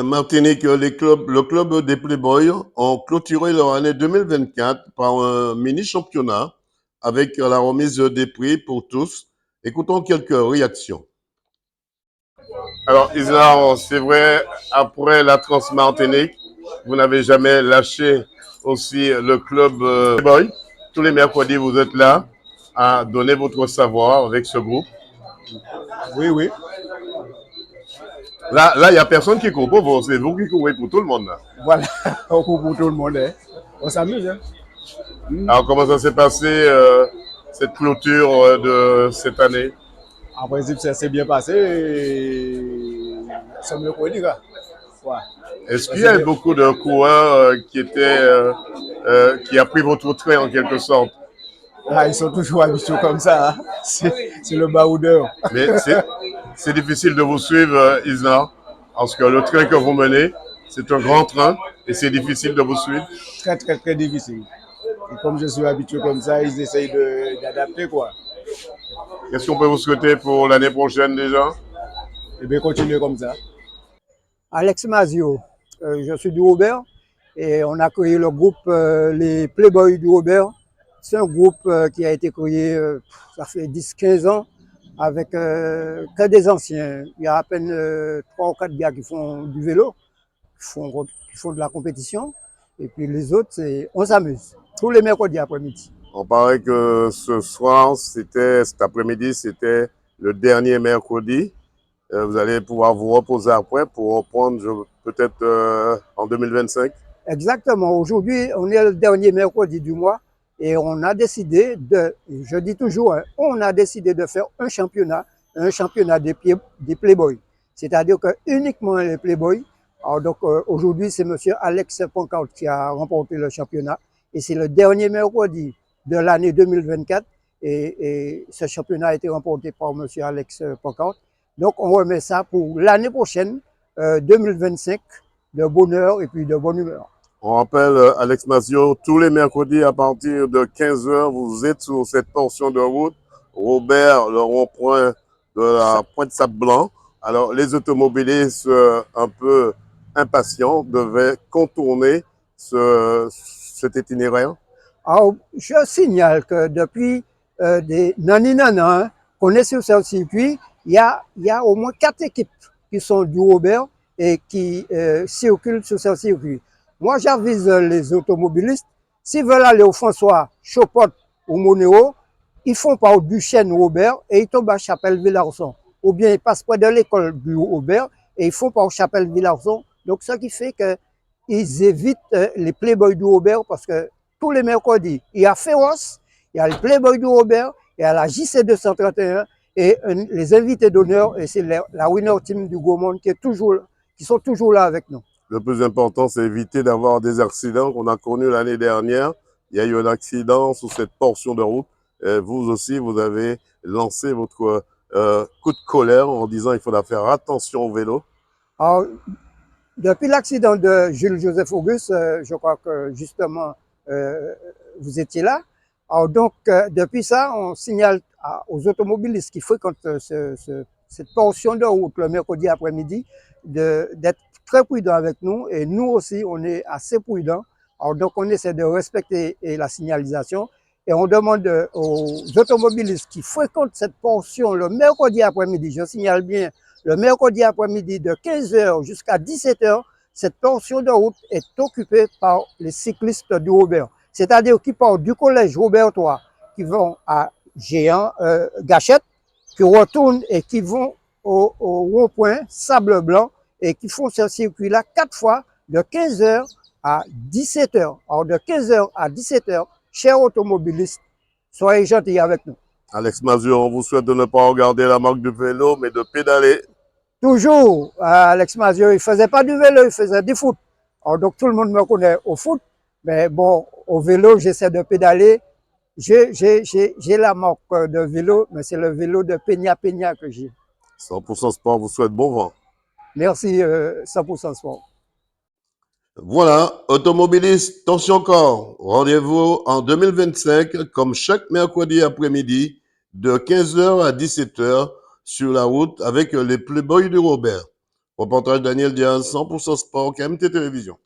Martinique, le club des Playboys ont clôturé leur année 2024 par un mini-championnat avec la remise des prix pour tous. Écoutons quelques réactions. Alors, Isla, c'est vrai, après la Trans-Martinique, vous n'avez jamais lâché aussi le club Playboy. Tous les mercredis, vous êtes là à donner votre savoir avec ce groupe. Oui, oui. Là, il n'y a personne qui court pour vous, c'est vous qui courez pour tout le monde. Là. Voilà, on court pour tout le monde. Hein. On s'amuse. Hein. Alors, comment ça s'est passé, cette clôture de cette année? En principe, ça s'est bien passé. C'est mieux qu'on dit. Ouais. Est-ce qu'il y a beaucoup de coureurs qui a pris votre trait en quelque sorte? Ah, ils sont toujours habitués comme ça. Hein. C'est le baroudeur. Mais c'est difficile de vous suivre, Isla, parce que le train que vous menez, c'est un grand train et c'est difficile de vous suivre. Très, très, très difficile. Et comme je suis habitué comme ça, ils essayent d'adapter, quoi. Qu'est-ce qu'on peut vous souhaiter pour l'année prochaine déjà? Et bien, continuer comme ça. Alex Mazio, je suis du Robert et on a créé le groupe les Playboys du Robert. C'est un groupe qui a été créé, ça fait 10-15 ans, avec que des anciens. Il y a à peine 3 ou 4 gars qui font du vélo, qui font de la compétition. Et puis les autres, on s'amuse. Tous les mercredis après-midi. On paraît que ce soir, cet après-midi, c'était le dernier mercredi. Vous allez pouvoir vous reposer après pour reprendre peut-être en 2025. Exactement. Aujourd'hui, on est le dernier mercredi du mois et on a décidé je dis toujours, hein, on a décidé de faire un championnat des Playboys. C'est-à-dire que uniquement les Playboys. Alors donc aujourd'hui, c'est monsieur Alex Pancarte qui a remporté le championnat et c'est le dernier mercredi de l'année 2024 et ce championnat a été remporté par monsieur Alex Pancarte. Donc on remet ça pour l'année prochaine, 2025, de bonheur et puis de bonne humeur. On rappelle, Alex Mazio, tous les mercredis à partir de 15h, vous êtes sur cette portion de route. Robert, le rond-point de la Pointe-Sable-Blanc. Alors, les automobilistes un peu impatients devaient contourner cet itinéraire. Alors, je signale que depuis des naninana qu'on est sur ce circuit, il y a au moins 4 équipes qui sont du Robert et qui circulent sur ce circuit. Moi, j'avise les automobilistes, s'ils veulent aller au François, Chopot ou Monéo, ils font par Duchesne Robert et ils tombent à Chapelle-Villarson. Ou bien ils passent près de l'école du Robert et ils font par Chapelle-Villarson. Donc, ce qui fait qu'ils évitent les Playboys du Robert parce que tous les mercredis, il y a Féroce, il y a le Playboy du Robert, il y a la JC 231 et les invités d'honneur, et c'est la winner team du Gaumont qui sont toujours là avec nous. Le plus important, c'est éviter d'avoir des accidents qu'on a connus l'année dernière. Il y a eu un accident sur cette portion de route. Et vous aussi, vous avez lancé votre coup de colère en disant qu'il faudra faire attention au vélo. Alors, depuis l'accident de Jules-Joseph Auguste, je crois que justement, vous étiez là. Alors donc, depuis ça, on signale aux automobilistes qui fréquentent cette portion de route le mercredi après-midi d'être très prudents avec nous. Et nous aussi, on est assez prudents. Alors donc, on essaie de respecter la signalisation. Et on demande aux automobilistes qui fréquentent cette portion le mercredi après-midi, je signale bien, le mercredi après-midi de 15h jusqu'à 17h, cette portion de route est occupée par les cyclistes du Robert. C'est-à-dire qui partent du collège Robert III, qui vont à Gachette, qui retournent et qui vont au rond-point Sable Blanc et qui font ce circuit-là 4 fois de 15h à 17h. Alors de 15h à 17h, chers automobilistes, soyez gentils avec nous. Alex Mazur, on vous souhaite de ne pas regarder la marque du vélo, mais de pédaler. Toujours, Alex Mazur, il ne faisait pas du vélo, il faisait du foot. Alors, donc tout le monde me connaît au foot, mais bon, au vélo, j'essaie de pédaler. J'ai la marque de vélo, mais c'est le vélo de Peña Peña que j'ai. 100% Sport vous souhaite bon vent. Merci, 100% Sport. Voilà, automobilistes, attention encore. Rendez-vous en 2025, comme chaque mercredi après-midi, de 15h à 17h sur la route avec les Playboys du Robert. Reportage Daniel Diaz, 100% sport, KMT Télévision.